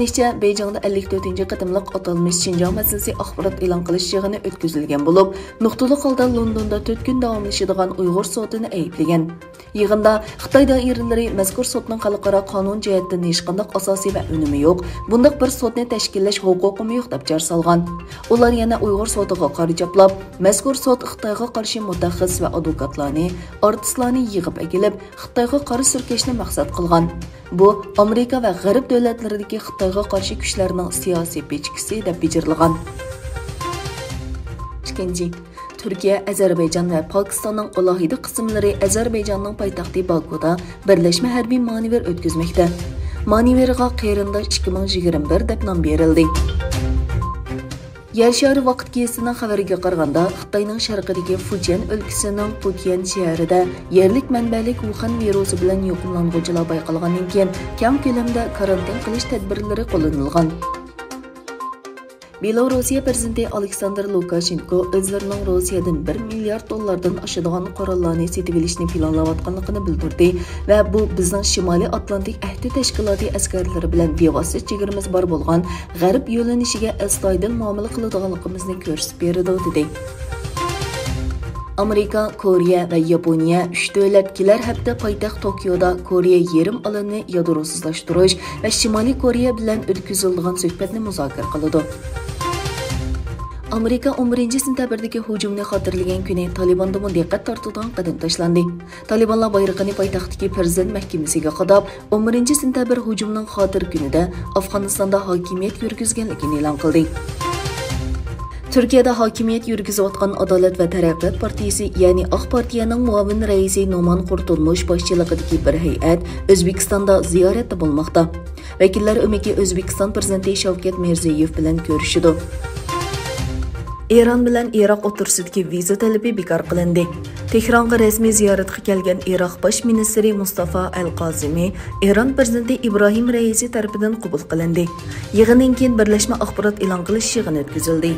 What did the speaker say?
Aniqlanishicha, Beyjingda 54-ci qatımlıq atalmış Şinjan masalasi axborot e'lon qilish yig'ini o'tkazilgan bo'lib, nuqtali holda Londonda 4 kun davomlashadigan Uyg'ur sotini ayblagan. Yig'inda Xitoy doiralari mazkur sotning xalqaro qonun jihatdan hech qanday asosiy va unumi yo'q, bundaq bir sotni tashkillash huquqimi yo'q deb jar solgan. Ular yana Uyg'ur sotiga qarshi japlab, mazkur sot Xitoyga qarshi mutaxassis va advokatlarni, artistlarni yig'ib kelib, Xitoyga qarshi surkashni maqsad qilgan. Bu Amerika va G'arb davlatlaridagi Xitoyga qarshi kuchlarning siyosiy pechkisi deb bijirilgan. Ikkinchi, Turkiya, Azerbaycan va Pokistonning alohida qismlari Azerbayjonning poytaxti Bakuda birlashma harbiy manevr o'tkazmoqda. Manevrga Qerindosh 2021 deb nom berildi. Yer shari vaqt gezitining xabariga qaraganda, Xitoyning sharqidagi Fujian o'lkasining Pukian shahrida yerlik manbalik Wuhan virusi bilan yuqumlanuvchilar bayqalgandan keyin kam ko'lamda karantin qilish tadbirlari qo'llanilgan. Belorussiya prezidenti Aleksandr Lukashenko o'zlarining Rossiyadan 1 milliard dollardan oshadigan qurollarni sotib olishni planlayotganligini bildirdi va bu bizning Shimoliy Atlantik ahdi tashkiloti askarlari bilan bevosita chegaramiz bor bo'lgan G'arb yo'linishiga astoydil muomala qiladiganligimizni ko'rsatib beradi dedi. Amerika, Koreya va Yaponiya 3 davlat kelar hafta poytaxt Tokioda Koreya yarim orolini yadrosizlashtirish va Shimoliy Koreya bilan o'tkaziladigan suhbatni muzokara qiladi. Amerika 11-sentabrdagi hujumni xotirlagan kuni Taliban'da diqqat tortadigan qadam tashlandi. Talibanlar bayrog'ini poytaxtdagi prezident mahkamasiga qadab, 11-sentabr hujumining xotir kunida Afg'onistonda hokimiyat yurgizganligini e'lon qildi. Turkiyada hokimiyat yurgizayotgan Adolat va taraqqiyot partiyasi, ya'ni Oq partiyaning muavin raisi Noman Qurtulmush boshchiligidagi bir hay'at O'zbekistonda ziyoratda bo'lmoqda. Vakillar o'maki O'zbekiston prezidenti Shavkat Mirziyoyev bilan ko'rishdi. Eron bilan Iroq o'rtasidagi viza talabi bekor qilindi. Tehronga rasmiy ziyoratga kelgan Iroq bosh ministri Mustafa Al-Qozimi Eron prezidenti Ibrohim Raisi tomonidan qabul qilindi. Yig'indan keyin birlashma axborot e'lon qilish yig'ini o'tkazildi.